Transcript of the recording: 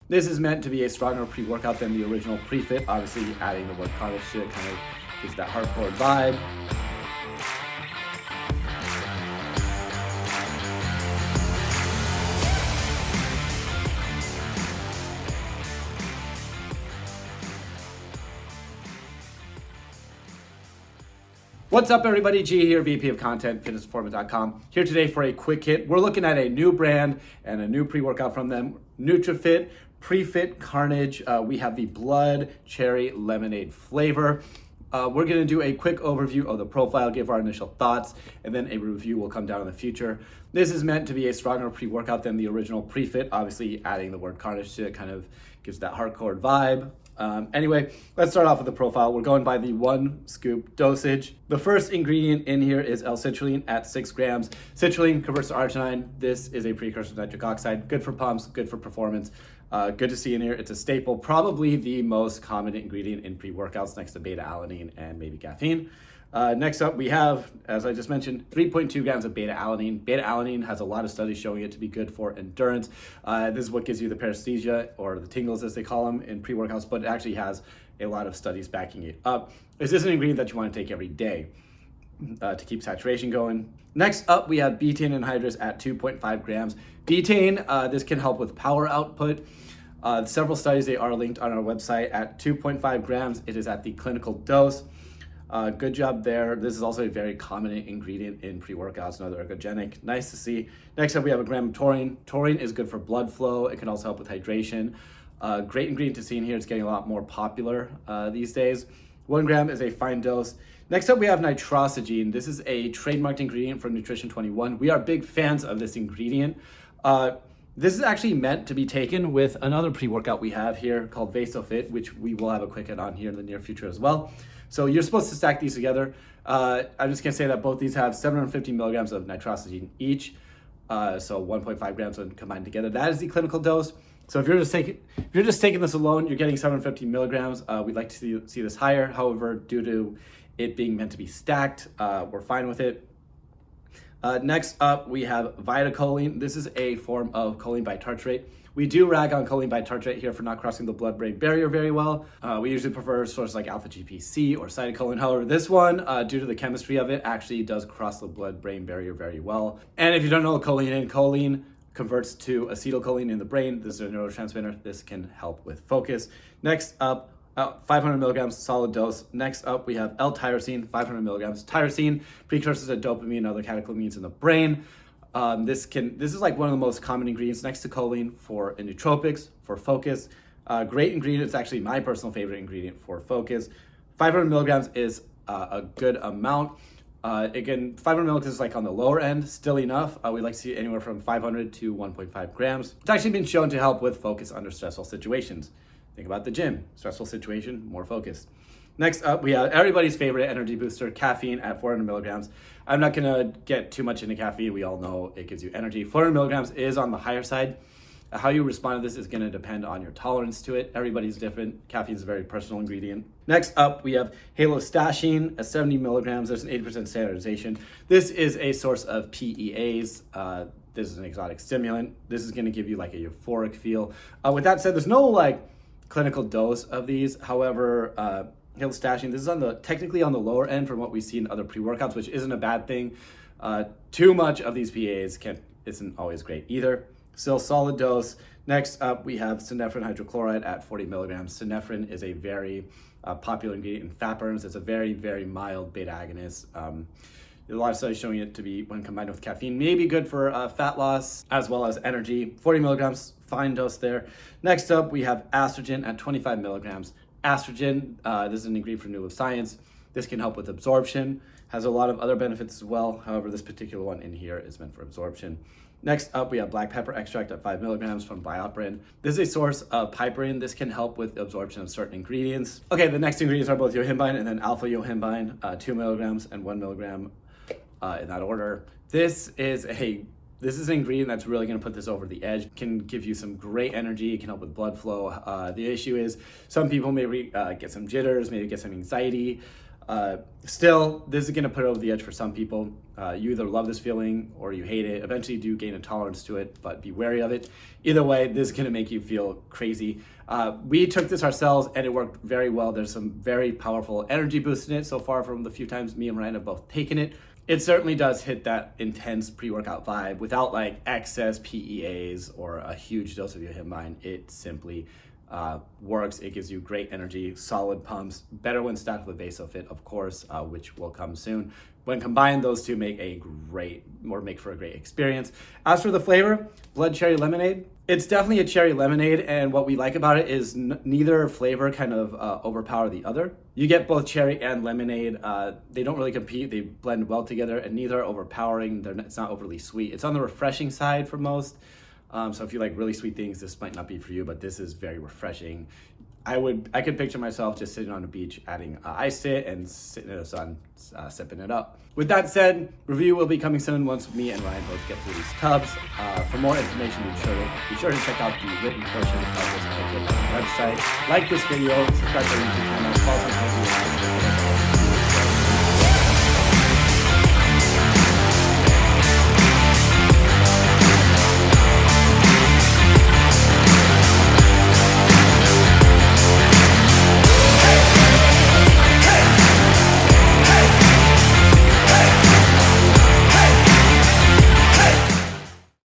This is meant to be a stronger pre-workout than the original Pre Fitt. Obviously, adding the word carnage to it kind of gives that hardcore vibe. What's up, everybody? G here, VP of Content, fitnessperformance.com. Here today for a quick hit. We're looking at a new brand and a new pre-workout from them, NutriFitt Pre Fitt Carnage. We have the blood cherry lemonade flavor. We're going to do a quick overview of the profile, give our initial thoughts, and then a review will come down in the future. This is meant to be a stronger pre-workout than the original Pre Fitt. Obviously, adding the word carnage to it kind of gives that hardcore vibe. Anyway, let's start off with the profile. We're going by the 1 scoop dosage. The first ingredient in here is L-citrulline at 6 grams. Citrulline converts to arginine. This is a precursor to nitric oxide. Good for pumps, good for performance. Good to see in here. It's a staple, probably the most common ingredient in pre-workouts next to beta-alanine and maybe caffeine. Next up, we have, as I just mentioned, 3.2 grams of beta-alanine. Beta-alanine has a lot of studies showing it to be good for endurance. This is what gives you the paresthesia, or the tingles as they call them in pre-workouts, but it actually has a lot of studies backing it up. Is this an ingredient that you want to take every day to keep saturation going? Next up, we have betaine anhydrous at 2.5 grams. Betaine, this can help with power output. Several studies, they are linked on our website. At 2.5 grams, it is at the clinical dose. Good job there. This is also a very common ingredient in pre-workouts, another ergogenic. Nice to see. Next up, we have a gram of taurine. Taurine is good for blood flow. It can also help with hydration. Great ingredient to see in here. It's getting a lot more popular these days. 1 gram is a fine dose. Next up, we have nitrosogene. This is a trademarked ingredient from Nutrition 21. We are big fans of this ingredient. This is actually meant to be taken with another pre-workout we have here called Vaso Fitt, which we will have a quick hit on here in the near future as well. So you're supposed to stack these together. I'm just gonna say that both these have 750 milligrams of nitrosogene each. So 1.5 grams when combined together. That is the clinical dose. So if you're just taking this alone, you're getting 750 milligrams. We'd like to see this higher. However, due to it being meant to be stacked, we're fine with it. Next up, we have vitacholine. This is a form of choline bitartrate. We do rag on choline bitartrate here for not crossing the blood-brain barrier very well. We usually prefer sources like alpha-GPC or cytocholine. However, this one, due to the chemistry of it, actually does cross the blood-brain barrier very well. And if you don't know what choline converts to acetylcholine in the brain. This is a neurotransmitter. This can help with focus. Next up, 500 milligrams solid dose. Next up, we have L-tyrosine, 500 milligrams. Tyrosine precursors to dopamine and other catecholamines in the brain. This is like one of the most common ingredients next to choline for nootropics, for focus. Great ingredient. It's actually my personal favorite ingredient for focus. 500 milligrams is a good amount. Again, 500 milligrams is like on the lower end, still enough. We like to see anywhere from 500 to 1.5 grams. It's actually been shown to help with focus under stressful situations. Think about the gym, stressful situation, more focused. Next up, we have everybody's favorite energy booster, caffeine at 400 milligrams. I'm not gonna get too much into caffeine. We all know it gives you energy. 400 milligrams is on the higher side. How you respond to this is gonna depend on your tolerance to it. Everybody's different. Caffeine is a very personal ingredient. Next up, we have halostashine at 70 milligrams. There's an 80% standardization. This is a source of PEAs. This is an exotic stimulant. This is gonna give you like a euphoric feel. With that said, there's no like clinical dose of these. However, halostashine, this is technically on the lower end from what we see in other pre-workouts, which isn't a bad thing. Too much of these PAs isn't always great either. Still solid dose. Next up, we have synephrine hydrochloride at 40 milligrams. Synephrine is a very popular ingredient in fat burners. It's a very, very mild beta agonist. There's a lot of studies showing it to be, when combined with caffeine, maybe good for fat loss as well as energy. 40 milligrams, fine dose there. Next up, we have estrogen at 25 milligrams. Estrogen, this is an ingredient from New Life Science. This can help with absorption, has a lot of other benefits as well. However, this particular one in here is meant for absorption. Next up, we have black pepper extract at 5 milligrams from BioPerin. This is a source of piperine. This can help with absorption of certain ingredients. Okay, the next ingredients are both yohimbine and then alpha yohimbine, 2 milligrams and 1 milligram in that order. This is an ingredient that's really going to put this over the edge. It can give you some great energy. It can help with blood flow. The issue is some people may get some jitters, maybe get some anxiety. Still, this is gonna put it over the edge for some people. You either love this feeling or you hate it. Eventually you do gain a tolerance to it, but be wary of it. Either way, this is gonna make you feel crazy. We took this ourselves and it worked very well. There's some very powerful energy boost in it so far from the few times me and Ryan have both taken it. It certainly does hit that intense pre-workout vibe without like excess PEAs or a huge dose of your hit. It simply works. It gives you great energy, solid pumps, better when stacked with Vaso Fitt, of course, which will come soon. When combined, those two make for a great experience. As for the flavor, blood cherry lemonade. It's definitely a cherry lemonade, and what we like about it is neither flavor kind of overpower the other. You get both cherry and lemonade. They don't really compete. They blend well together, and neither are overpowering. It's not overly sweet. It's on the refreshing side for most. So if you like really sweet things, this might not be for you, but this is very refreshing. I could picture myself just sitting on a beach, adding ice to it and sitting in the sun, sipping it up. With that said, review will be coming soon once me and Ryan both get through these tubs. For more information, be sure to check out the written portion of this on the website. Like this video, subscribe to our YouTube channel, follow us on IG.